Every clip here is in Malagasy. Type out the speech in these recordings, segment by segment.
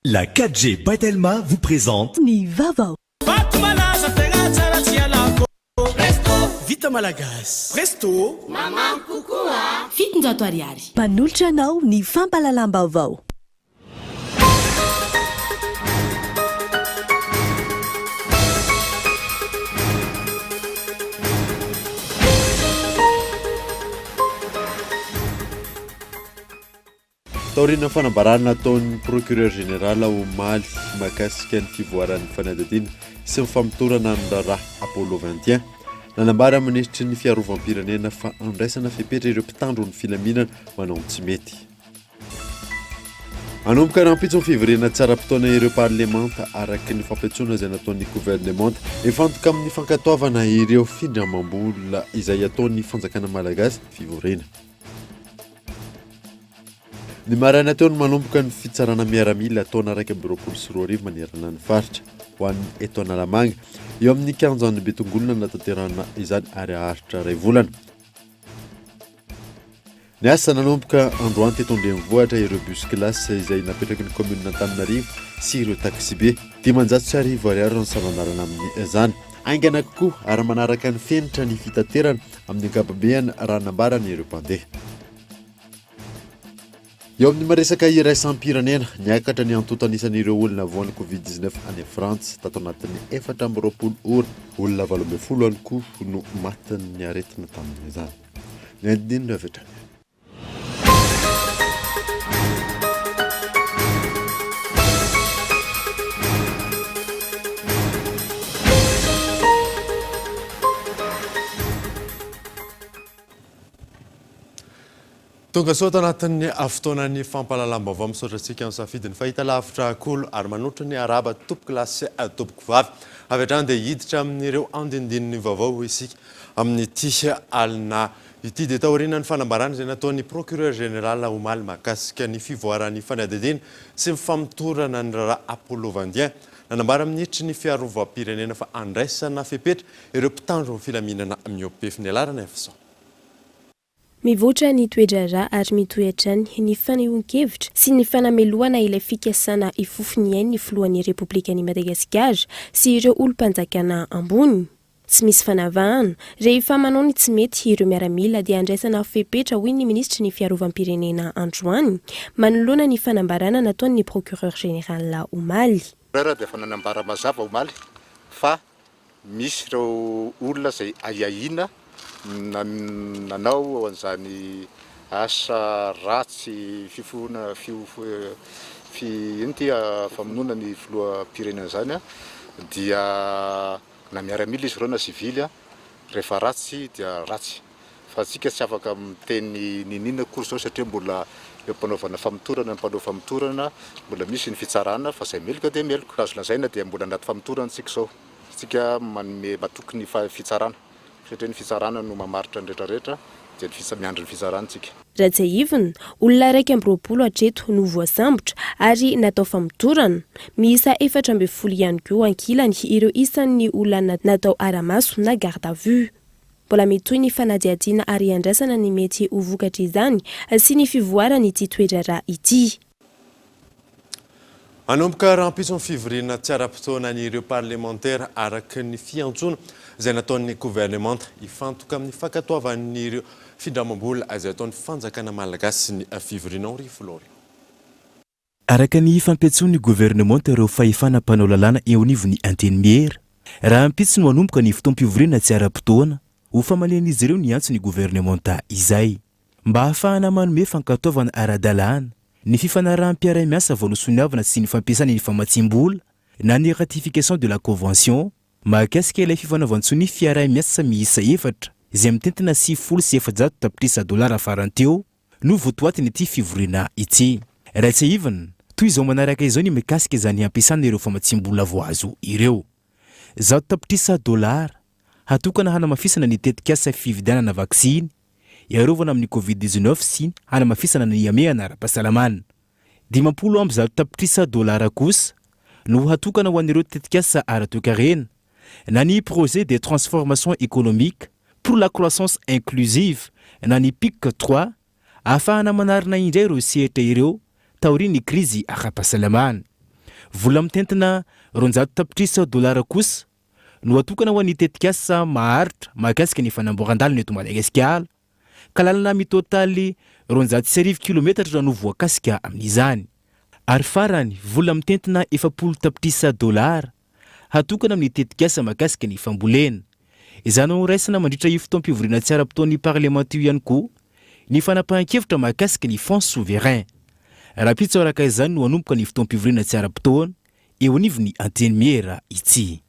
La 4G Batelma vous présente Nivava. Vita Malagasy. Presto. Maman kokoa. Fitonjato ariary. Manolotra anao ny fampalalam-baovao. Taorina fanambarana ataon'ny procureur général Omaly mahakasika ny fivoaran'ny fanadihadiana sy ny famotorana ny raharaha Apollo 21 nanambara ministry ny fiarovam-pirenena fa andraisana fepetra ireo mpitandro ny filaminana manao tsy mety. Anomboka rampitso ny fivoriana tsara-potoana ireo parlemanta araky ny fampitsoana izay nataon'ny gouvernemanta mifantoka amin'ny fankatoavana ireo findramam-bola izay ataon'ny fanjakana malagasy fivoriana. Ny marana taony manomboka ny fitsarana miaramila taona raiky amby roapolo sy roa arivo manerana ny faritra ho an'ny eto Analamanga eo amin'ny kianjan'ny betongolona natanterana izany ary aharitra ray volana. Ny asa nanomboka androany teto andrenivohitra ireo bus classe izay napetraky ny commune Antananarivo sy ireo taxi be 500 ariary ny samanarana amin'ny izany. Aingana kokoa ary manaraka ny fenitra ny fitaterana amin'ny ankapobeny raha nambarany ireo mpandeha. Eo amin'ny maresaka iraisampirenena niakatra ny antontanisan'ireo olona voan'ny Covid-19 any France tato anatin'ny 420 ora olona 12 any koa no matin'ny aretina tamin'izany. Ny andinina avetrany. Tonga soa tanatin'ny fotoanan'ny fampalalam-baovao misaotra antsika amin'ny safidiny fahita lavitra akolo ary manotra ny araba tompoko lahy sy tompoko vavy avy hatrany dia hiditra amin'ireo andinindininy vaovao isika amin'ny ity alina ity dia taoriana ny fanambarana izay nataon'ny procureur général Omaly mahakasika ny fivoaran'ny fanadihadiana sy ny famotorana ny raharaha Apollo 21 nanambara minitry ny fiarovam-pirenena fa andraisana fepetra ireo mpitandro ny filaminana miopefy ny alarana efasa. Mivoatra ny toedrarà ary mitoetra ny fanehoan-kevitra sy ny fanameloana ilay fikasana ifofony ny filohan'ny Repoblikan'i Madagasikara sy ireo olom-panjakana ambony. Tsy misy fanavahana, rehefa manao ny tsy mety ireo miaramila dia andraisana fepetra hoy ny ministry ny fiarovam-pirenena androany manoloana ny fanambarana nataon'ny procureur général Omaly. Dia efa nanambara mazava Omaly fa misy ireo olona izay aiahina nanao an'izany asa ratsy fifona famonoana ny filoham-pirenena zany dia na miaramila izy ireo na sivily rehefa ratsy dia ratsy fa atsika tsy afaka miteny ninina kory zao satria mbola mpanaovana famotorana mpanao famotorana mbola misy ny fitsarana fa zay meloka dia meloka azo lazaina dia mbola anaty famotorana tsika zao tsika manome matoky ny fitsarana satria ny fitsarana no mamaritra ny rehetrarehetra dia miandry ny fitsarantsika. Rajaivina, olona 120 hatreto no voasambotra ary natao famotorana. Miisa 410 ihany koa ankilany ireo isan'ny olona natao aramaso na garde à vue. Mbola metoy ny fanadihadiana ary andrasana ny mety ho vokatra izany sy ny fivoarany ity toedrarà ity. Anomboka rampitso ny fivoriana tsara-potoana n'ireo parlementaire araky ny fiantsoana izay nataon'ny gouvernemanta hifantoka amin'ny fankatoavan'ireo findramam-bola izay ataon'ny fanjakana malagasy sy ny fivoriana Henri. Araka ny fampiantsoan'ny gouvernemanta ireo fahefana mpanao lalàna eo anivon'ny antenimiera raha ampitso no anomboka ny fotoam-pivoriana tsara-potoana ho famalian'izy ireo ny antsony gouvernemanta izay mba hahafahana manome fankatoavana ara-dalàna ny fifanarahanm-piara-miasa vao ny soniavana sy ny fampiasana ny famatsim-bola na ny ratification de la convention mahakasika ilay fifanaovantsony fiara-miasa miisa 4 izay mitentina $700 faranteo no votoatiny ity fivoriana ity. Raitsaivana toy izao manaraka izao ny mikasika izany hampiasana ireo famatsim-bola voazo ireo $700 hatokana hanamafisana ny tetikasa fividianana vaksiny iarovana amin'ny Covid-19 sy hanamafisana ny ameana ara-pahasalamana. $50 kosa no hatokana ho an'ireo tetikasa ara-toekarena na ny projet de transformation économique pour la croissance inclusive na ny PIC 3 afahana manarina indray ireo sehatra ireo taorian'ny krizy ara-pahasalamana. vola mitentina $200 tapitrisa kosa no atokana ho an'ny tetikasa maharitra mahakasika ny fanamboarandalina eto Madagasikara ka lalana mitotaly 250 kilometatra no voakasika amin'izany ary farany vola mitentina $70 tapitrisa hatokana amin'ny tetikasa mahakasika ny fambolena izany no raisina mandritra io fotoam-pivoriana tsy ara-potoan'ny parlementaire ihany koa ny fanapahan-kevitra mahakasika ny fonds souverain raha pitsaoraka izany no hanomboka ny fotoam-pivoriana tsy ara-potoana eo anivony Antenimihera ity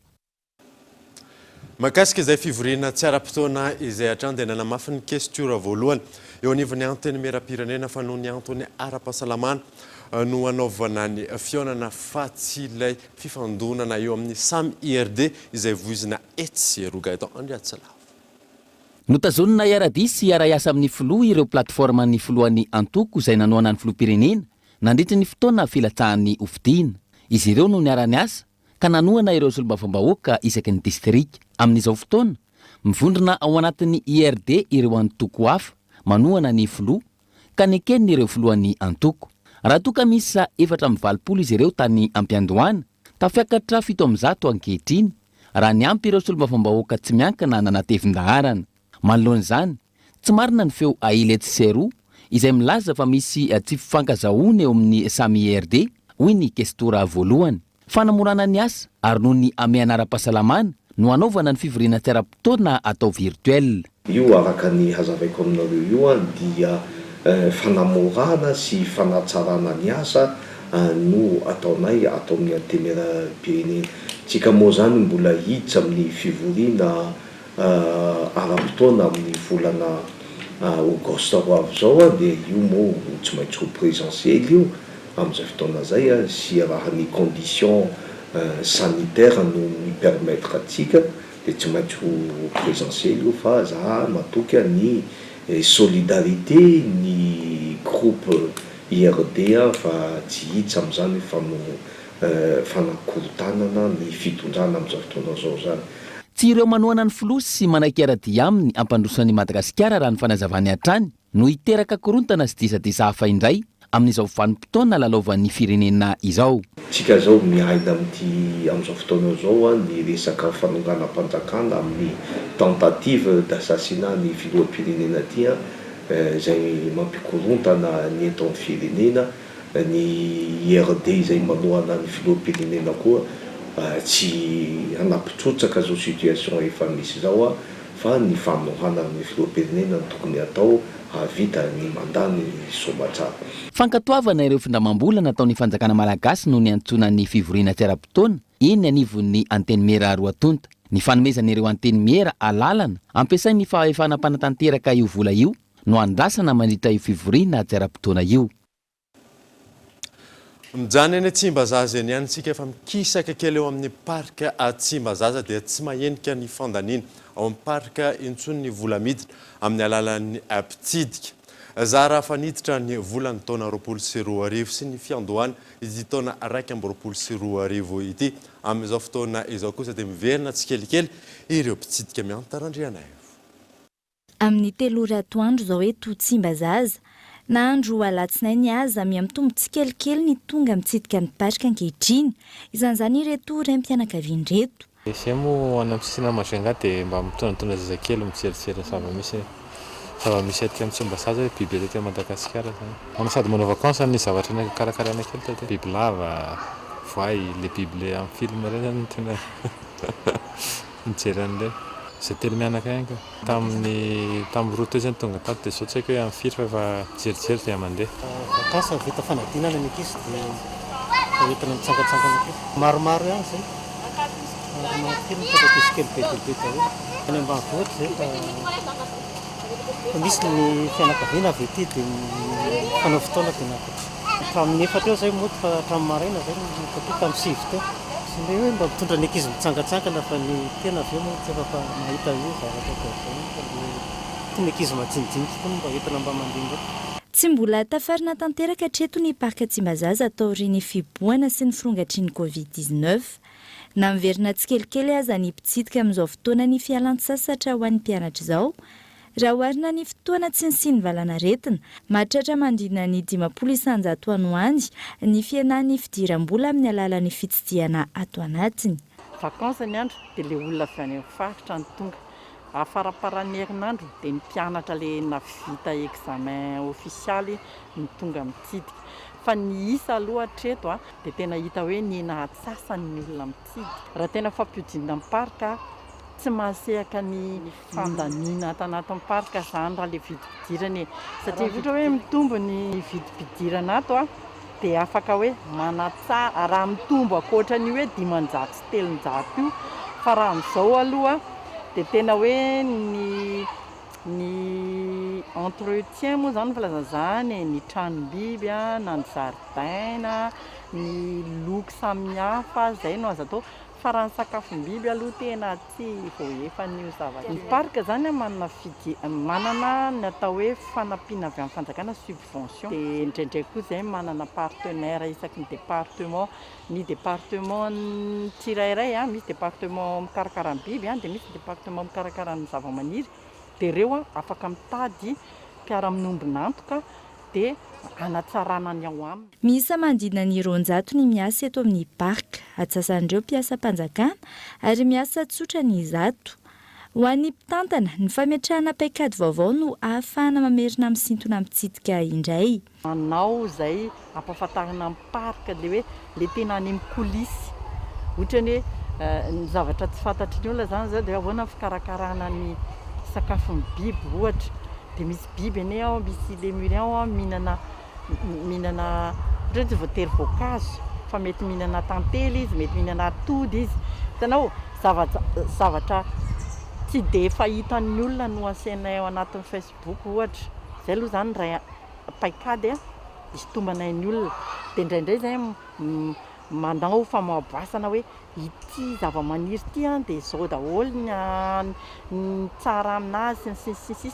mahakasika izay fivoriana tsy ara-potoana izay hatrany dia nanamafy ny kestura voalohany eo anivony Antenimihera-pirenena fa noho ny antony ara-pahasalamana no anaovana ny fionana fatsilay fifandonana eo amin'ny samy IRD izay voizina etsy roga eto Andriatsalav. Notazonina iara-disy iara-iasa amin'ny filoha ireo plateforma ny filohan'ny antoko izay nanoana ny filoham-pirenena nandritra ny fotoana filatsahan'ny ofidiana. Izy ireo no niara-ny asa ka nanoana ireo solombavambahoaka isaky ny distrika. Amin'izao fotoana mivondrona ao anatin'ny IRD ireo antoko hafa manoana ny filoha ka nekeniny ireo filohan'ny antoko. Raha toka misy 420 izy ireo tany ampiandohana tafiakatra 700 ankehitriny raha ny ampy ireo solombavambahoaka tsy miankana nanatevin-daharana. Manoloana izany tsy marina ny feo Ailety Seroa izay milaza fa misy tsy fifankazahoana eo amin'ny samy IRD hoy ny kestora voalohany. Fanamorana ny asa ary noho ny amiana ara-pahasalamana no anaovana ny fivoriana tsy ara-potoana atao virtuel. Io araka ny hazavaiko aminareo io dia fanamorana sy fanatsarana ny asa no ataonay atao amin'ny Antenimihera-pirenena. Tsika moa zany mbola hiditra amin'ny fivoriana ara-potoana amin'ny volana Aogosta ho avy zao dia io moa tsy maintsy ho présentiel io amin'izay fotoana zay sy raha ny condition sanitaire no mipermettre atsika dia tsy maintsy ho présentiel io fa za matoka ny solidarité ny groupe IRD fa tsy hiditra amin'izany fa no fanakorontanana ny fitondrana amin'izao fotoana zao zany. Tsy ireo manoana ny filoha sy manankiara-dia aminy ampandrosan'ny Madagasikara raha ny fanazavany hatrany no hiteraka korontana sy disadisa hafa indray amin'izao vanim-potoana lalaovan'ny firenena izao. Tsika zao miaina amin'izao fotoana zao ny resaka fanonganam-panjakana amin'ny tentative d'assassinat ny filoham-pirenena ty izay mampikorontana ny eto amin'ny firenena ny IRD izay manoana ny filoham-pirenena koa tsy hanapitsotsaka zao situation efa misy zao fa ny famohana ny filoham-pirenena tokony atao havita ny mandany somatsara. Fankatoavana ireo findramam-bola nataon'ny fanjakana malagasy no ny antsonan'ny fivoriana tsy ara-potoana iny anivon'ny Antenimihera Roatonta. Ny fanomezana ireo Antenimihera alalana ampiasain'ny fahefana mpanatanteraka io vola io no andrasana mandritra io fivoriana tsy ara-potoana io. Mijany eny Tsimbazaza eny ihany tsika efa mikisaka kely eo amin'ny parka Tsimbazaza dia tsy mahenika ny fandaniana ao amin'ny parka intsony ny vola miditra amin'ny alalan'ny mpitsidika. Zara faniditra ny volany taona 2024 sy ny fiandohana ity taona 2024 ity. Amin'izao fotoana izao kosa dia miverina tsikelikely ireo mpitsidika miantarandriana eo. Amin'ny 3 atoandro zao eto Tsimbazaza naandro alatsinainy aza miamtombo tsikelikely ny tonga mitsidika ny parika ankehitriny izan'izany ireto raim-pianakaviany reto. Izy mo any amin'ny sisina Majunga dia mba mitondrantondra zazakely mijery zava-misy aty amin'ny Tsimbazaza biby aty Madagasikara zany. Sady manao vacances ny zavatra karakaraina kely taty. Biby lava, voay, le biby le amin'ny film ireny zany tena mijery an'ireny. Zay telo mianaka ihany koa. Tamin'ny roa teo zany tonga tato dia sao tsy haiko hoe amin'ny firy fa efa jerijery dia mandeha. Vakasa vita fanadinana ny ankizy dia entina mitsangatsangana koa. Maromaro ihany zay. Maromaro kely mitsangatsy kely be daholo. Any ambanivohitra zay fa misy ny fianakaviana avy ety dia fanao fotoana dia nakatra. Hatramin'ny 4 eo zay moa fa hatramin'ny maraina zay taty tamin'ny 7 teo. Sy hoe mba mitondra ny ankizy mitsangatsangana fa ny tena avy eo moa tsy efa mahita io zavatra koa ny ankizy majinijinika koa mba entina mba mandindra. Tsy mbola tafarina tanteraka hatreto ny parka Tsimbazaza taorian'ny fiboahana sy ny firongatrian'ny Covid-19 na miverina tsikelikely aza ny mpitsidika amin'izao fotoana ny fialan-tsasatra ho an'ny mpianatra izao raha oharina ny fotoana tsy nisiny valanaretina mahatratra mandrina ny 500 ano andy ny fianany fidiram-bola amin'ny alalan'ny fitsidihana ato anatiny. Vakansa ny andro dia ilay olona avy any amin'ny faritra ny tonga. Afaraparan'ny herinandro dia ny mpianatra le navita examen ofisialy ny tonga mitsidika. Fa ny isa aloha hatreto dia tena hita hoe ny nahatsasany ny olona mitsidika. Raha tena fampiojiana amin'ny parka tsy mahasehaka ny fandaniana atanatin'ny parka zany raha le vidim-pidirana satria ohatra hoe mitombo ny vidim-pidirana ato dia afaka hoe manatsara raha mitombo akoatrany hoe 500 sy 300 io fa raha amin'izao aloha dia tena hoe ny entretien moa zany filazazany ny tranom-biby na ny zaridaina ny loky samihafa zay no azo atao fa raha ny sakafom-biby aloha tena tsy voaefan'io zavatra. Ny parka zany manana manana ny atao hoe fanampiana avy amin'ny fanjakana subvention dia indraindray koa zay manana partenaire isaky ny département. Ny département tsirairay misy département mikarakara ny biby dia misy département mikarakara ny zavamaniry dia ireo afaka mitady mpiara-minombin'antoka dia anatsarana ny ao aminy. Miisa mandrina ny 200 ny miasa eto amin'ny parka, atsasan'ireo mpiasa mpanjakana ary miasa tsotra ny 100. Ho an'ny mpitantana ny fametrahana paikady vaovao no ahafahana mamerina misintona mitsidika indray. Manao zay ampahafantarana amin'ny parka le hoe le tena any amin'ny kolisy. Ohatra ny ny zavatra tsy fantatry ny olona zany zao dia ahoana fikarakarana ny sakafon'ny biby ohatra. Dia misy biby ane misy lemurian mihinana ohatra tsy voatery voankazo fa mety mihinana tantely izy, mety mihinana atody izy. Hitanao zavatra tsy dia fahitan'ny olona no asainay ao anatin'ny Facebook ohatra. Zay aloha zany ray paikady isintomanay ny olona. Dia indraindray zay manao famaboasana hoe ity zavamaniry ity dia izao daholo ny tsara aminazy sisy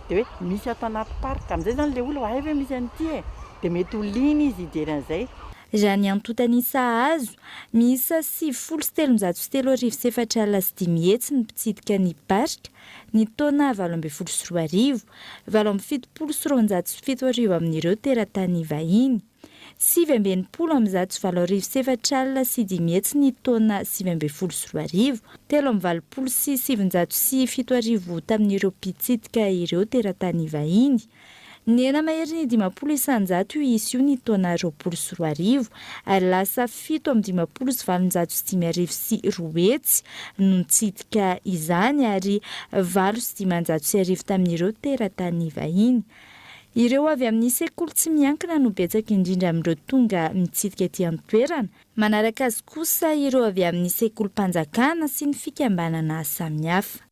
dia hoe misy ato anaty parka amin'izay zany ilay olona hay hoe misy an'ity dia mety ho liny izy hijery an'izay. Raha ny antontanisa azo miisa 7,374 alina sy 5 hetsy ny mpitsidika ny parka ny taona 2024, 7,707 amin'ireo teratany vahiny, 7,704 alina sy 5 hetsy ny taona 2024, 7,707 tamin'ireo mpitsidika ireo teratany vahiny. Ny ena mahery ny 10,100 io isy io ny taona 2024 ary lasa 7,705 sy 2 hetsy no nitsidika izany ary 8,505 tamin'ireo teratany vahiny. Ireo avy amin'ny sekoly tsy miankina no betsaka indrindra amin'ireo tonga mitsidika ety an-toerana. Manaraka azy kosa ireo avy amin'ny sekoly mpanjakana sy ny fikambanana samihafa.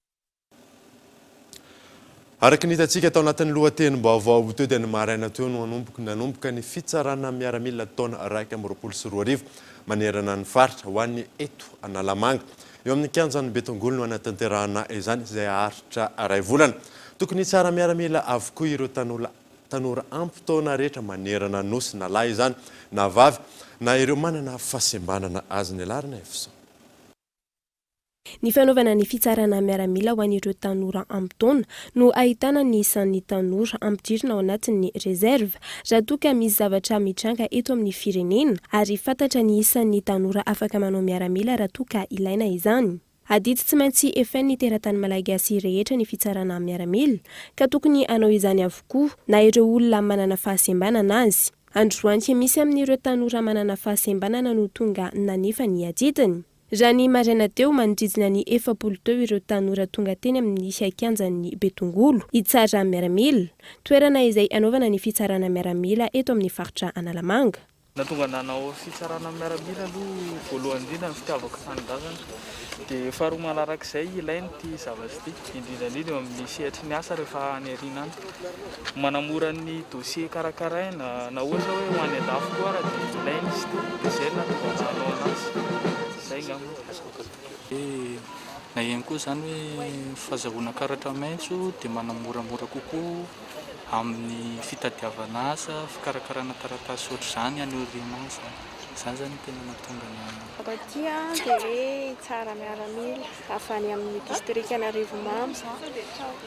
Araka ny hitantsika tao anatin'ny lohatenim-baovao teo dia ny maraina teo no nanomboka ny fitsarana miaramila taona 2024 manerana ny faritra ho an'ny eto Analamanga. Eo amin'ny kianjan'ny Betongolo no anatanterahana izany izay aharitra ray volana. Tokony tsara miaramila avokoa ireo tanora ampy-taona rehetra manerana nosy na lahy izany na vavy na ireo manana fahasembanana azy ny alarina efso. Ny fanaovana ny fitsarana miaramila ho an'ireo tanora ampy-taona no ahitana ny isan'ny tanora ampidirina ao anatin'ny reserve raha toa ka misy zavatra mitranga eto amin'ny firenena ary fantatra ny isan'ny tanora afaka manao miaramila raha toa ka ilaina izany. Adito tsy maintsy efain'ny teratany malagasy rehetra ny fitsarana miaramila ka tokony anao izany avokoa na ireo olona manana fahasembanana azy. Androany misy amin'ireo tanora manana fahasembanana no tonga nanefa ny aditiny. Raha ny maraina teo manodidina ny 40 teo ireo tanora tonga teny amin'ny kianjan'ny Betongolo hitsara miaramila, toerana izay anaovana ny fitsarana miaramila eto amin'ny faritra Analamanga. Natonga nanao fitsarana miaramila aloha voalohany indrindra ny fitiavako tanindrazana dia faharoa malarak'izay ilainy ity zavatra ity indrindra amin'ny sehatry ny asa rehefa any aoriana any manamora ny dossier karakaraina na ohatra hoe ho any an-dafy koa raha dia ilainy izy ity dia izay natonga nanao anazy izay ngamba. Na ihany koa zany hoe fahazahoana karatra maitso dia manamoramora kokoa amin'ny fitadiavana asa, fikarakarana taratasy ohatr'izany any aoriana any. zany zany tena mahatonga ny Aty dia hoe tsara miaramila avany amin'ny distrika Anarivomamy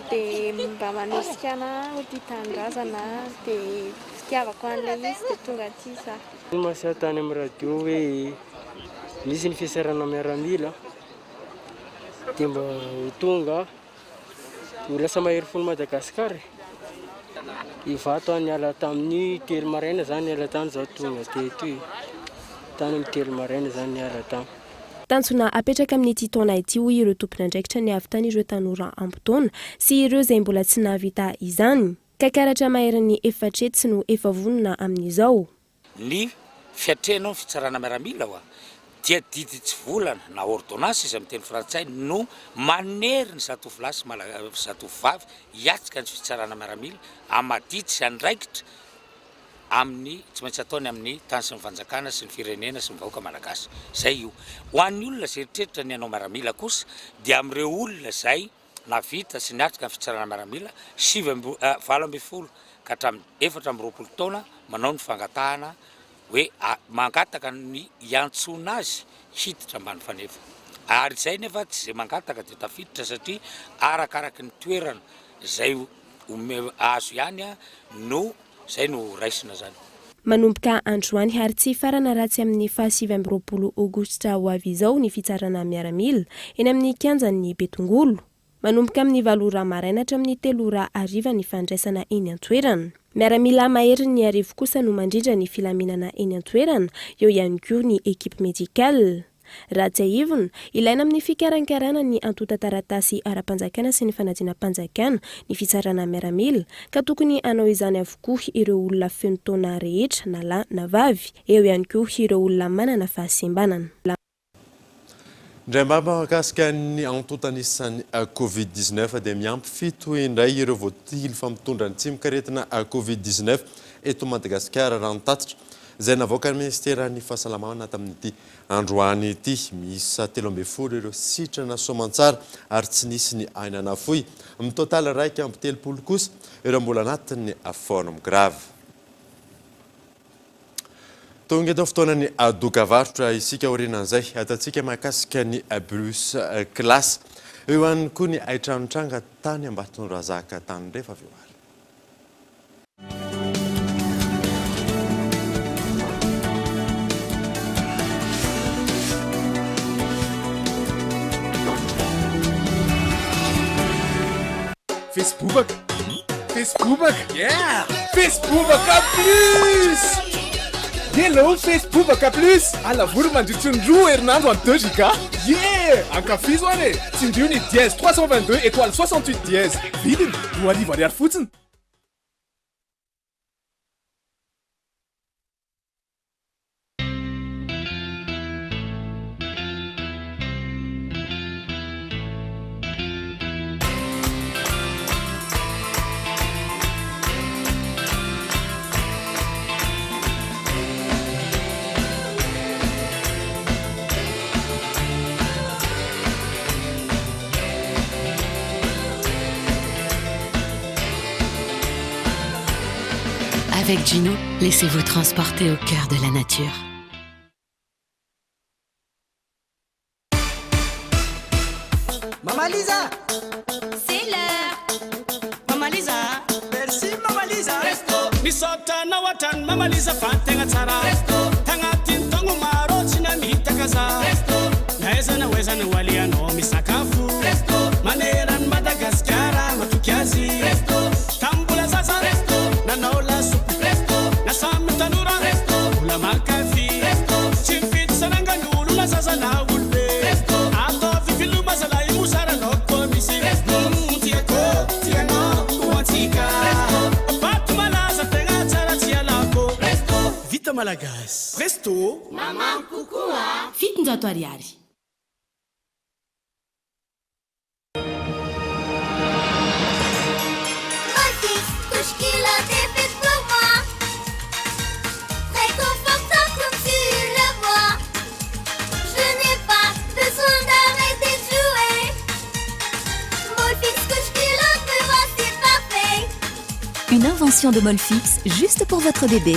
dia mba manosika ho tia tanindrazana dia fitiavako an'ilay izy dia tonga aty za. Mahasia tany amin'ny radio hoe misy ny fisarana miaramila dia mba ho tonga ho lasa mahery folo Madagasikara. Ivato any ala tamin'ny telo maraina zany ala tany za tonga teto tany amin'ny telo maraina zany ala tany. Tanjona apetraka amin'ity taona ity hoy ireo tompon'andraikitra ny avy tany ireo tanora ampitaona sy ireo izay mbola tsy nahavita izany ka karatra mahery efatretsy no efa vonona amin'izao. Ny fiatreno ny fitsarana miaramila hoa dia didy tsy volana na ordonnance izy amin'ny teny frantsay no manery ny zatovolahy sy zatovavy hiatsika ny fitsarana miaramila amadity sy andraikitra amin'ny tsy maintsy ataony amin'ny tany sy ny fanjakana sy ny firenena sy ny vahoaka malagasy. Zay io. Ho an'ny olona izay eritreritra ny hanao miaramila kosa dia amin'ireo olona izay navita sy niatrika ny fitsarana miaramila 20 ka hatramin'ny 4 taona manao ny fangatahana hoe mangataka ny iantsona azy hiditra ambany fanefa. Ary izay nefa tsy izay mangataka dia tafiditra satria arakaraky ny toerana izay azo ihany no zay no raisina zany. Manomboka androany ary tsy farana ratsy amin'ny 20 Aogositra ho avy izao ny fitsarana miaramila eny amin'ny kianjan'ny Betongolo. Manomboka amin'ny 7 maraina hatramin'ny 3 ny fandraisana eny an-toerana. Miaramila mahery ny arivo kosa no mandrindra ny filaminana eny an-toerana, eo ihany koa ny ekipe medikal. Raha tsy aivona, ilaina amin'ny fikarankarana ny antota taratasy ara-panjakana sy ny fanadina panjakana ny fitsarana miaramila ka tokony anao izany avokoa ireo olona feno taona rehetra na lahy na vavy, eo ihany koa ireo olona manana fahasembanana. Ndray mba mahakasika ny antotanisany Covid-19 dia miampy fito indray ireo voatily famitondra ny tsimikaretina Covid-19 eto Madagasikara raha nitatitra. Izay navoaka ny Ministeran'ny Fahasalamana tamin'ity androany ity. Misy 13 ireo sitrana soamantsara ary tsy nisy ny ainana fohy. Amin'ny total 1.3 kosa ireo mbola anatin'ny forme grave. Tonga eto fotoanany dokavarotra isika orinan'izay atatsika mahakasika ny bus classe. Eo ihany koa ny aitranotranga tany Ambatony Razaka tany rehefa avy eo. Facebook, yeah! Facebook plus! Hello, Facebook plus! Alla voro mandritron-droa herinandro en 2 giga. Yeah! Ankafizo ane! Tsindrio ny dièse 322 étoile 68 dièse. Vidiny 2,000 ariary fotsiny. Avec Gino, laissez-vous transporter au cœur de la nature. Maman Lisa! C'est l'heure! Maman Lisa! Merci Maman Lisa! Resto! Misota na watan Maman Lisa fantenga tsara. Resto! Tangatin tongo maro china mitakaza. Resto! Naeza na weza na waliano misakafu. Resto! Maneran Madagaskara matukiazi. Resto! Tambula sasa. Resto! Nanaola supu. Resto! Nasam tanura. Resto! Ula makafi. Resto! Chimpit sananga nulu la sasa na ulbe. Resto! Ato vivilu masala imusara no komisi. Resto! Tiako, tiano, kuatika. Resto! Patuma laza tenga tsara tialako. Resto! Vita Malagas. Resto! Maman kukua. Fitinjato ariary. Une invention de Molfix juste pour votre bébé.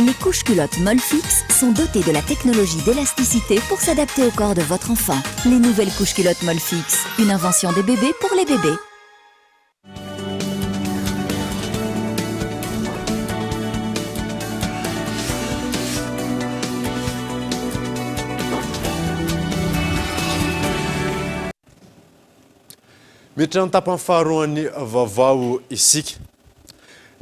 Les couches culottes Molfix sont dotées de la technologie d'élasticité pour s'adapter au corps de votre enfant. Les nouvelles couches culottes Molfix, une invention des bébés pour les bébés. Miditra ny tapany faharoan'ny vaovao isika.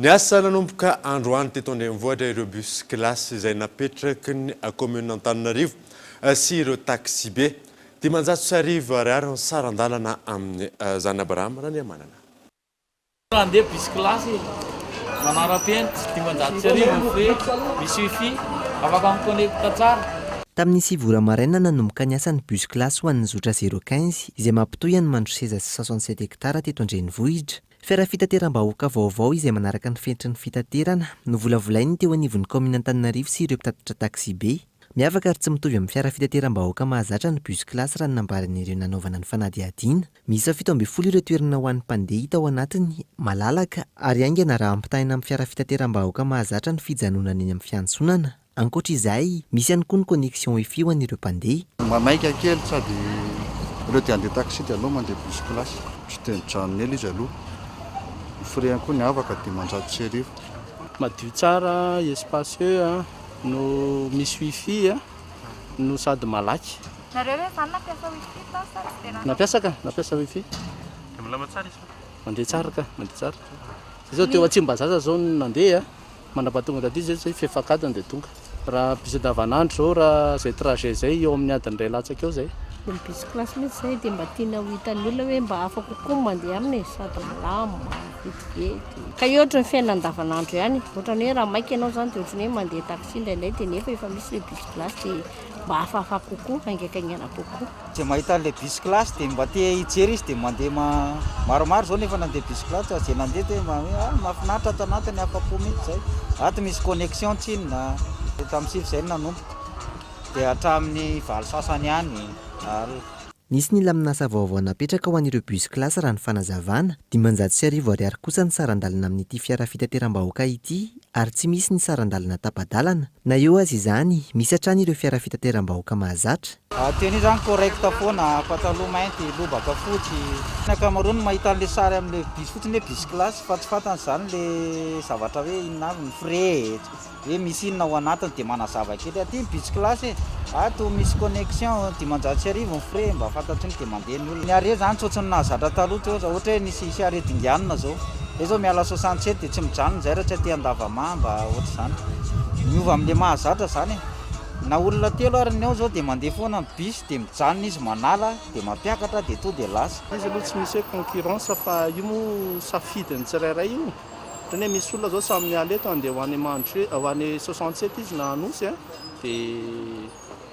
Ny asa nanomboka androany teto andrenivohitra ireo bus classe izay napetraky ny commune Antananarivo sy ireo taxi be. Dimanjato sy arivo ariary ny sarandalana amin'ny Zana Abraham raha ny amanana. Andeha bus classe manara-penitra dimanjato sy arivo fe misy wifi afaka miconnecta tsara. Tamin'ny sivora maraina nanomboka ny asan'ny bus classe ho an'ny zotra 015 izay mampitohy ny mandro seza 67 hektara teto andrenivohitra. Fiara fitateram-bahoaka vaovao izay manaraka ny fentry ny fitaterana no volavolainy teo anivon'ny commune Antananarivo sy ireo mpitatitra taxi be. Miavaka ary tsy mitovy amin'ny fiara fitateram-bahoaka mahazatra ny bus classe raha nambaran'ireo nanaovana ny fanadihadiana. Misy 17 ireo toerana ho an'ny mpandeha hita ao anatiny malalaka ary aingana raha ampitaina amin'ny fiara fitateram-bahoaka mahazatra ny fijanonana eny amin'ny fiantsonana. Ankoatra izay, misy ihany koa ny connexion wifi ho an'ireo mpandeha. Mamaika kely sady ireo dia andeha taxi dia aloha mandeha bus classe. Tsy tenitranony ela izy aloha. Ny frais ihany koa ny avaka dimanjato sy arivo. Madio tsara, espacieux, no misy wifi, no sady malaky. Nareo hoe zany nampiasa wifi ta sa tsy tena? Nampiasa wifi. Dia milama tsara izy. Mandeha tsara ka, mandeha tsara. Izao teo Tsimbazaza zao nandeha, mandrapatonga taty zay fefakadiny dia tonga. Raha bus davanandro zao raha zay trajet zay eo amin'ny adiny iray latsaka eo zay. Ny bus classe mihitsy zay dia mba tiana ho hitan'ny olona hoe mba afaka kokoa mandeha aminy sady milamo, vetivety. Ka io ohatra ny fiainana andavanandro ihany. Ohatra ny hoe raha maika ianao zany dia ohatra ny hoe mandeha taxi indraindray dia nefa efa misy le bus classe dia mba hafahafa kokoa, haingakaingana kokoa. Tsy mahita le bus classe dia mba te hijery izy dia mandeha maromaro zao nefa nandeha bus classe zay nandeha dia mahafinaritra ato anatiny afa-po mihitsy zay. Ato misy connexion tsinona. Tamin'ny sivy izay nanomboka dia hatramin'ny valo sasany ihany. Nisy ny laminasa vaovao napetraka ho an'ireo bus classe raha ny fanazavana. Dimanjato sy arivo ariary kosa ny sarandalana amin'ity fiara fitateram-bahoaka ity ary tsy misy ny sarandalana tapa-dalana. Na eo azy izany, misy hatrany ireo fiara fitateram-bahoaka mahazatra. Teny izany correcta foana, pataloha mainty, lobaka fotsy. Ny ankamaroany mahita an'ilay sary amin'ilay bus fotsiny hoe bus classe fa tsy fantany izany ilay zavatra hoe inona avy ny frais. Hoe misy inona ao anatiny dia manazava kely aty bus classe ato misy connexion dimanjato sy arivo ny frais mba fantatriny dia mandeha ny olona. Ny are zany tsotsiny nahazatra taloha teo ohatra hoe nisy are dinganina zao. Izao miala 67 dia tsy mijanona zay raha tsy aty Andavamamba ohatra izany. Miova amin'ilay mahazatra zany. Na olona telo ary ny ao zao dia mandeha foana ny bus dia mijanona izy manala dia mampiakatra dia to dia lasa. Izy aloha tsy misy hoe concurrence fa io moa safidiny tsirairay io. Ohatra hoe misy olona zao samy miala eto andeha ho any mandry ho any 67 izy na anosy dia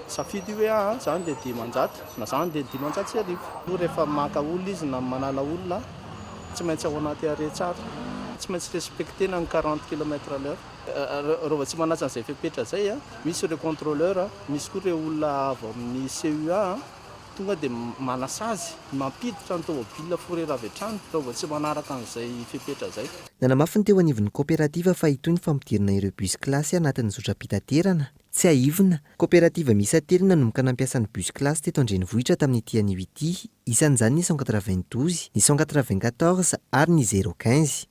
safidy hoe zany dia dimanjato na zany dia dimanjato sy arivo. Rehefa maka olona izy na manala olona tsy maintsy ao anaty are tsara. Tsy maintsy respectena ny 40 km/h. Rova tsy manaja an'izay fepetra zay misy ireo contrôleur, misy koa ireo olona avy amin'ny CUA tonga dia manasazy mampiditra ny tômôbila forera avy hatrany rova tsy manaraka an'izay fepetra zay. Nanamafiny teo anivon'ny coopérative fa itony famodirana ireo bus classe anatin'ny zotra-pitaterana. Tsy aivina, coopérative misy telo nanomboka nampiasan'ny bus classe teto andrenivohitra tamin'ity anio ity, isan'izany ny 192, ny 194 ary ny 015.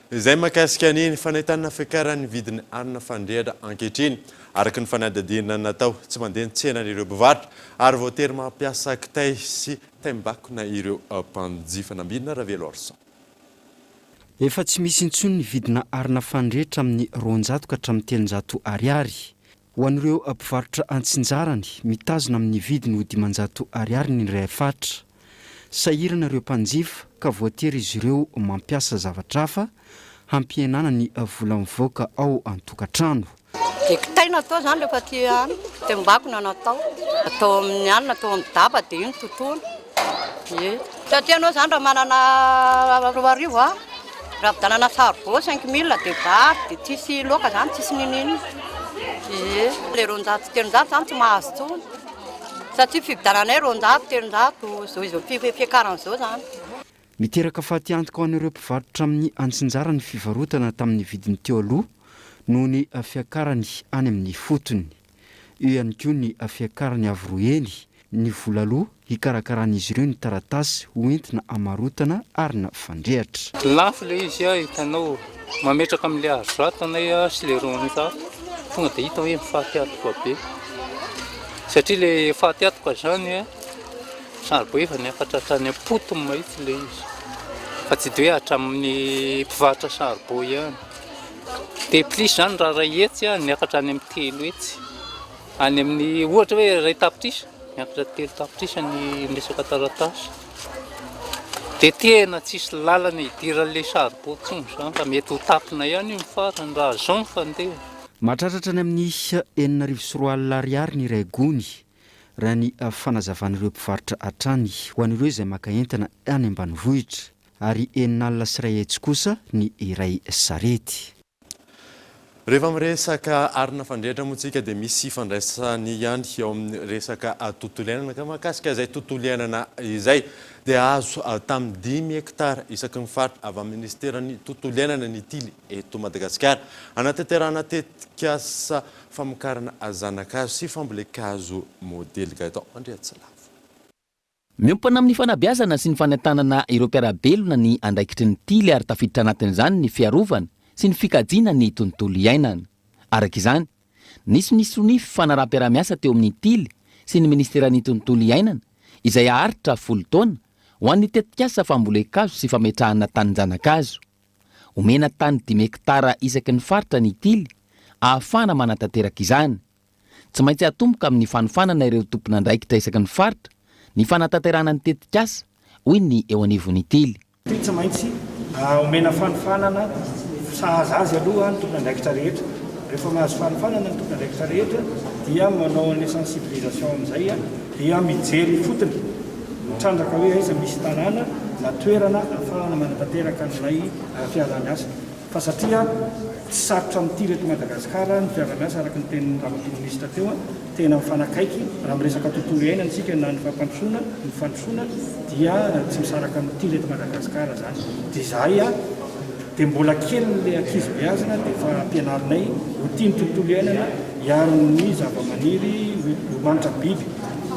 Izay makasika ny fanahitana fiakaran'ny vidiny arina fandrehatra ankehitriny araka ny fanadihadiana natao tsy mandeha ny tsenan'ireo mpivarotra ary voatery mampiasa kitay sy taimbako na ireo mpanjifa nambidina Ravelo Orson. Efa tsy misy intsony ny vidina arina fandrehatra amin'ny 200 ka hatramin'ny 300 ariary. Ho an'ireo mpivarotra antsinjarany mitazona amin'ny vidiny ho 500 ariary ny iray fatra. Sahirana ireo mpanjifa ka voatery izy ireo mampiasa zavatra hafa hampihenana ny vola mivoaka ao an-tokantrano. Dia kitay natao zany rehefa ty any, tembako na natao amin'ny any, natao amin'ny daba dia iny totoana. Satria anao zany raha manana 2 arivo raha vidanana saribao 5 000 dia vary dia tsisy loaka zany tsisy ninina. Le 200 300 zany tsy mahazo tsony. Satria fividananay 200 300 zao izy fiakaran'izao zany. Miteraka fahaty antoka ho an'ireo mpivarotra amin'ny antsinjara ny fivarotana tamin'ny vidiny teo aloha noho ny fiakarany any amin'ny fotony. Io ihany koa ny fiakarany avroeny ny volaloha hikarakarana izy ireo ny taratasy hoentina amarotana ary na fandrehatra. Lafo le izy hitanao mametraka amin'le azoatanay sy le ronja tonga dia hita hoe mifahatiatoka be satria le fahatiatoka zany saribao efa ny afatratrany apotony mahitsy le izy fa tsy dia hoe hatramin'ny mpivarotra saribao ihany. Dia plus zany raha ray hetsy ny akatrany amin'ny telo hetsy any amin'ny ohatra hoe ray tapitrisa miakatra telo tapitrisa ny resaka taratasy. Dia tena tsisy lalana hidiran'le saribao tsony zany fa mety ho tapina ihany io mifarany raha zao fandeha. Mahatratratra any amin'ny 4,4 ariary ny iray gony raha ny fanazavan'ireo mpivarotra hatrany ho an'ireo izay maka entana any ambanivohitra ary 4 sy iray hetsy kosa ny iray sarety. Rehefa miresaka arina fandrehatra motsika dia misy fandraisany ihany eo amin'ny resaka tontolo iainana ka mahakasika izay tontolo iainana izay dia azo tamin'ny 5 hektara isaky ny faritra avy amin'ny ministeran'ny tontolo iainana ny tily eto Madagasikara anatanterahana tetikasa famokarana zanakazo sy fambolekazo modelika eto Andriatsylava. Miompana amin'ny fanabeazana sy ny fanentanana ireo mpiarabelona ny andraikitry ny tily ary tafiditra anatin'izany ny fiarovana sy ny fikajiana ny tontolo iainana. Araka izany, nisy nisonify fanaraha-piaramiasa teo amin'ny tily sy ny ministeran'ny tontolo iainana izay aharitra 10 taona ho an'ny tetikasa fambolekazo sy fametrahana tanin-janakazo. Omena tany 5 hektara isaky ny faritra ny tily ahafana manatanteraka izany. Tsy maintsy atomboka amin'ny fanofanana ireo tompon'andraikitra isaky ny faritra ny fanatanterahana ny tetikasa hoy ny eo anivon'ny tily. Tsy maintsy omena fanofanana sahaza azy aloha ny tompon'andraikitra rehetra. Rehefa mahazo fanofanana ny tompon'andraikitra rehetra dia manao ny sensibilisation amin'izay dia mijery fotony mitrandraka hoe aiza misy tanàna na toerana ahafahana manatanteraka n'ilay fiaramiasa. Fa satria tsy sarotra amin'ity reto Madagasikara ny fiaramiasa araka ny tenin'ny rahampitministra teo tena mifanakaiky raha miresaka tontolo iainana isika na ny fampandrosoana ny fandrosoana dia tsy misaraka amin'ity reto Madagasikara zany. Dia izay dia mbola kely le ankizy beazana dia efa ampianarinay ho tiany tontolo iainana hiaro ny zava-maniry manitra biby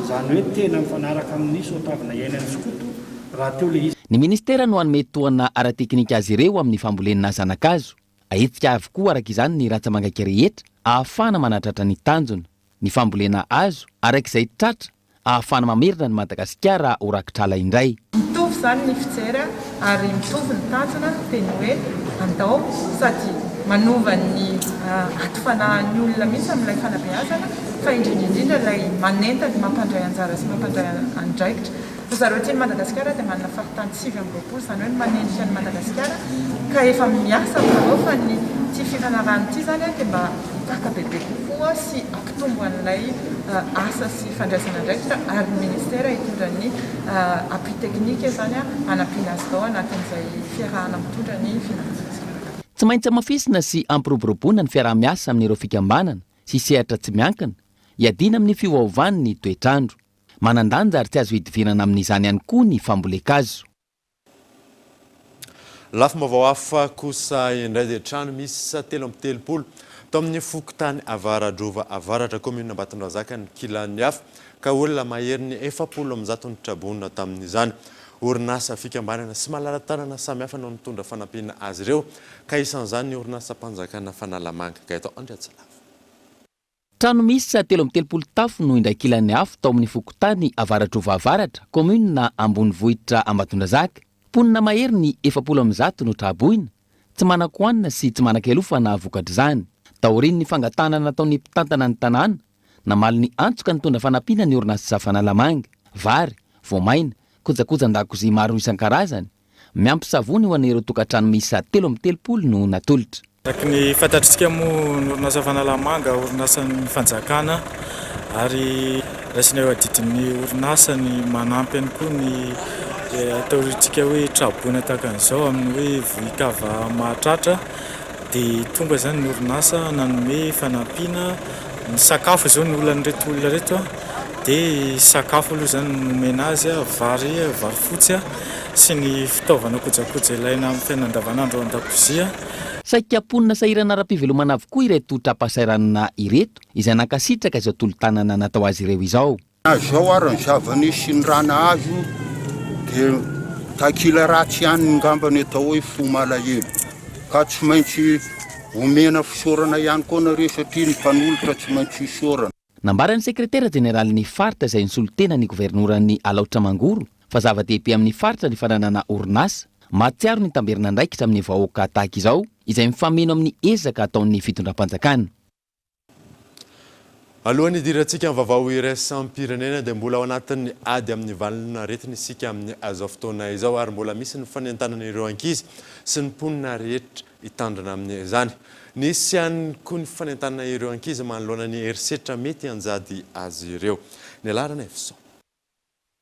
zany hoe tena mifanaraka amin'ny soatavina iainana sokoto raha teo le izy. Ny ministera no hanome toana ara-teknika azy ireo amin'ny fambolenana zanakazo. Ahetika avokoa araka izany ny ratsamangaiky rehetra ahafana manatratra ny tanjona. Ny fambolena azo arak'izay tratra ahafana mamerina ny Madagasikara ho rakitrala indray. Mitovy zany ny fijera ary mitovy ny tanjona teny hoe andao sady manova ny atofanahan'ny olona mihitsy amin'ilay fanabeazana fa indrindra ilay manentany mampandray anjara sy mampandray andraikitra. Zareo teny Madagasikara dia manana faritany 7 zany hoe manendrika ny Madagasikara ka efa miasa avao fa ny ty fifanarahana ity zany dia mba hitaka bebe kokoa sy ampitombo an'ilay asa sy fandraisana andraikitra ary ny ministera hitondra ny appui technique zany anampiana azy dao anatin'izay fiarahana mitondra ny finanana. Tsy maintsy amafisina sy ampiroboroboana ny fiarah-miasa amin'ireo fikambanana sy sehatra tsy miankina hiadina amin'ny fiovaovan'ny ny toetrandro. Manandanja ary tsy azo hidivinana amin'izany ihany koa ny fambolekazo. Lafim-baovao hafa kosa indray dia trano misy 330 tao amin'ny fokotany Avaradrova avaratra commune Ambatondrazaka ny kilany hafa ka olona mahery ny 700 ny trabonina tamin'izany. Orinasa fikambanana sy malala-tanana samihafa no nitondra fanampiana azy ireo ka isan'izany ny orinasa mpanjakana fanalamanga ka eto Andriatsylava. Trano misy 330 tafo no indray kilany hafa tao amin'ny fokotany Avaradrova avaratra commune Ambonivohitra Ambatondrazaka. Ponina mahery ny 700 no traboina, tsy manan-koanina sy tsy manan-kelofana vokatra izany. Taoriny ny fangatanana nataon'ny mpitantana ny tanàna, namaly ny antsoka nitondra fanampiana ny orinasa fanalamanga, vary, voamaina, kojakojan-dakozia maro isan-karazany, miampy savony ho an'ireo tokantrano misy 330 no natolotra. Araka ny fantatritsika moa ny orinasa fanalamanga, orinasa ny fanjakana ary raisina eo adidin'ny orinasa ny manampy ihany koa ny ataontsika hoe traboina tahaka an'izao amin'ny hoe vohikava mahatratra dia tonga zany ny orinasa nanome fanampiana ny sakafo zao ny olan'ireto olona reto dia sakafo aloha zany nomena azy vary fotsy sy ny fitaovana kojakoja ilaina amin'ny fiainana andavanandro an-dakozia saika-ponina sahirana ara-pivelomana avokoa ireto trapasairana ireto izay nankasitraka izao tolo-tanana natao azy ireo izao. Zao ary ny zavany sy ny rana azo dia takila ratsy ihany ngambany atao hoe fo malahelo ka tsy maintsy omena fisaorana ihany koa nareo satria ny mpanolotra tsy maintsy isaorana. Nambarany sekretera jeneralin'ny faritra izay nisolitena ny governoran'ny Alaotra Mangoro fa zava-dehibe amin'ny faritra ny fananana orinasa mahatsiaro ny tamberina andraikitra amin'ny vahoaka tahaka izao izay mifameno amin'ny ezaka ataon'ny fitondram-panjakana. Alohan'ny idirantsika amin'ny vaovao iraisam-pirenena dia mbola ao anatin'ny ady amin'ny valina retina isika amin'ny azo fotoana izao ary mbola misy ny fanentanana ireo ankizy sy ny mponina rehetra hitandrina amin'ny izany. Nisy ihany koa ny fanentanana ireo ankizy manoloana ny herisetra mety hanjady azy ireo. Ny alarana efso.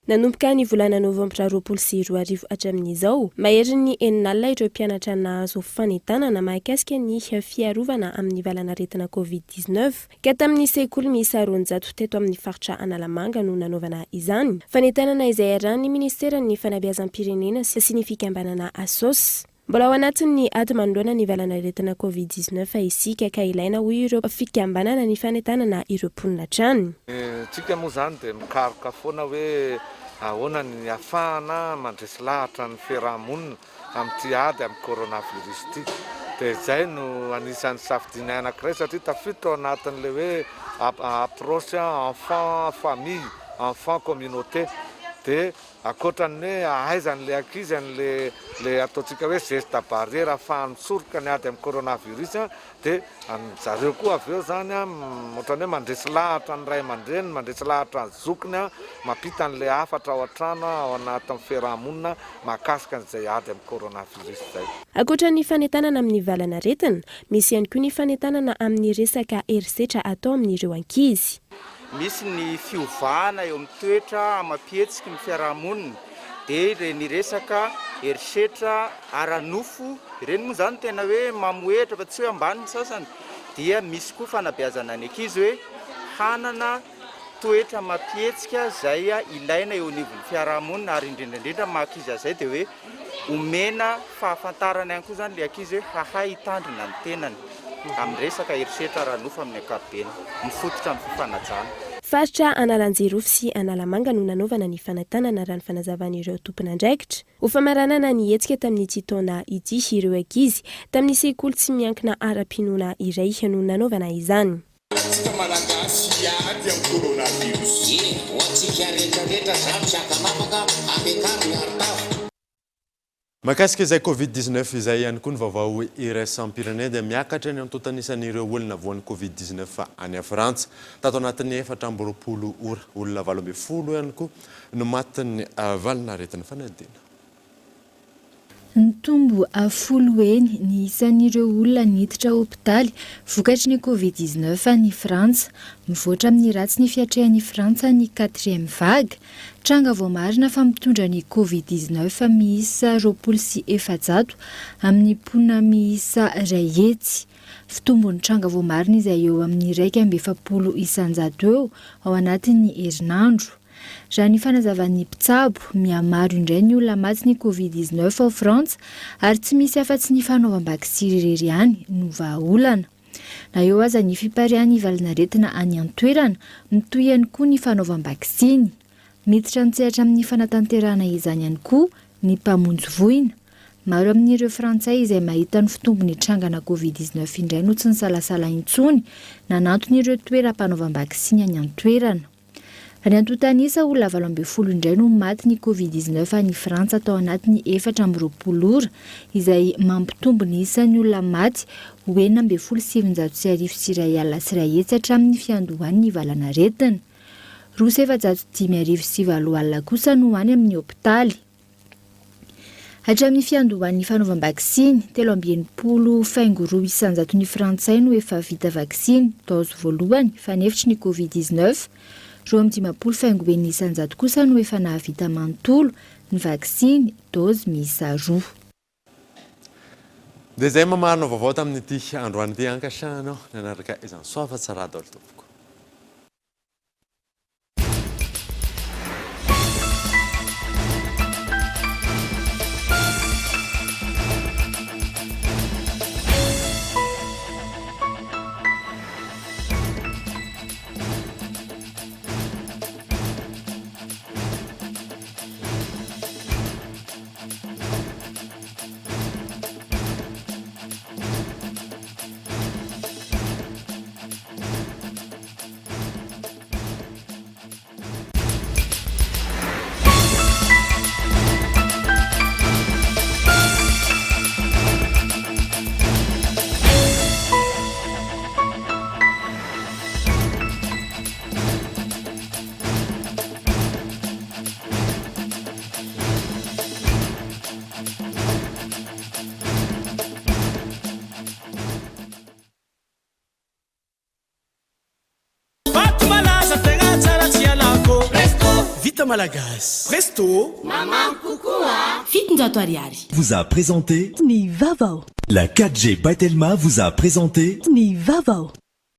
Nanomboka ny volana novambra 2024 hatramin'izao, mahery ny enin'alina ireo mpianatra nahazo fanentanana mahakasika ny fiarovana amin'ny valana retina COVID-19 ka tamin'ny sekoly miisa 200 teto amin'ny faritra Analamanga no nanaovana izany. Fanentanana izay arahan'ny ministeran'ny fanabeazam-pirenena sy ny fikambanana ASOS. Mbola ao anatin'ny ady manoloana ny valana retina COVID-19 isika ka ilaina hoy ireo fikambanana ny fanentanana ireo mponina trano. Tsika moa zany dia mikaroka foana hoe ahoana ny afahana mandresy lahatra ny fiarahamonina amin'ity ady amin'ny coronavirus ity. Dia izay no anisan'ny safidiny anankiray satria tafiditra ao anatin'ilay hoe approche enfant famille, enfant communauté. Dia akoatran'ny hoe ahaizan'ilay ankizy an'ilay ataontsika hoe geste barrière ahafahany misoroka ny ady amin'ny coronavirus dia zareo koa avy eo zany ohatran'ny hoe mandresy lahatra ny ray aman-dreny, mandresy lahatra ny zokiny mampita an'ilay hafatra ao an-trano ao anatin'ny fiarahamonina mahakasika an'izay ady amin'ny coronavirus izay. Akoatran'ny fanentanana amin'ny valana retina, misy ihany koa ny fanentanana amin'ny resaka herisetra atao amin'ireo ankizy. Misy ny fiovana eo amin'ny toetra amam-pihetsiky ny fiarahamonina dia ireny resaka herisetra ara-nofo ireny moa zany tena hoe mamoetra fa tsy hoe ambany ny sasany dia misy koa fanabeazana ny ankizy hoe hanana toetra mampihetsika izay ilaina eo anivon'ny fiarahamonina ary indrindrandrindra mahakizy azay dia hoe omena fahafantarana ihany koa zany ilay ankizy hoe hahay hitandrina ny tenany amin'ny resaka herisetra ara-nofo amin'ny ankapobeny mifototra amin'ny fifanajana. Faritra Analanjirofo sy Analamanga no nanaovana ny fanentanana raha ny fanazavan'ireo tompon'andraikitra. Ho famaranana ny hetsika tamin'ity taona ity ireo ankizy tamin'ny sekoly tsy miankina ara-pinoana iray no nanaovana izany. Tsika malagasy ady amin'ny coronavirus. Ho antsika rehetrarehetra zany tsy akamapaka ampiakariny arotava. Mahakasika izay COVID-19 izay ihany koa ny vaovao iraisam-pirenena dia miakatra ny antontanisan'ireo olona voan'ny COVID-19 any Frantsa. Tato anatin'ny 420 ora olona 12 ihany koa no matin'ny valina retina fanadina. Nitombo afolo eny ny isan'ireo olona niditra hopitaly vokatry ny COVID-19 ny Frantsa. Mivoatra amin'ny ratsy ny fiatrehan'ny Frantsa ny 4e vague. Tranga vao marina fa mitondra ny COVID-19 miisa 24 amin'ny mponina miisa 2 hetsy. Fitombony tranga vao marina izay eo amin'ny 170 isanjato eo ao anatin'ny herinandro. Raha ny fanazavan'ny mpitsabo mihamaro indray ny olona maty ny COVID-19 ao Frantsa ary tsy misy afa-tsy ny fanaovam-bakisiry irery ihany no vahaolana. Na eo aza ny fiparian'ny valina retina any an-toerana mitoy ihany koa ny fanaovam-bakisiny. Miditra nitsehatra amin'ny fanatanterahana izany ihany koa ny mpamonjy voina. Maro amin'ireo Frantsay izay mahita ny fitombony trangana COVID-19 indray no tsy nisalasala intsony nananton'ireo toeram-panaovam-bakisiny any an-toerana. Raha ny antontanisa olona 12 indray no maty ny COVID-19 any Frantsa tao anatin'ny 420 ora izay mampitombo ny isan'ny olona maty ho 770 hatramin'ny fiandohan'ny valana retina. 705 alina kosa no any amin'ny hopitaly. Hatramin'ny fiandohan'ny fanaovam-bakisiny 370 isanjato ny Frantsay no efa vita vakisiny dose voalohany fanefitry ny COVID-19. 250 isanjato kosa no efa nahavita manontolo ny vakisiny dose miisa 2. Dia izay mamarina vaovao tamin'ity androany ity ankasiahana nanaraka izany soava tsara daholo tompoko. malagasy resto Maman Kokoa fitonjato ariary vous a présenté ny vavao. La 4G by Telma vous a présenté ny vavao.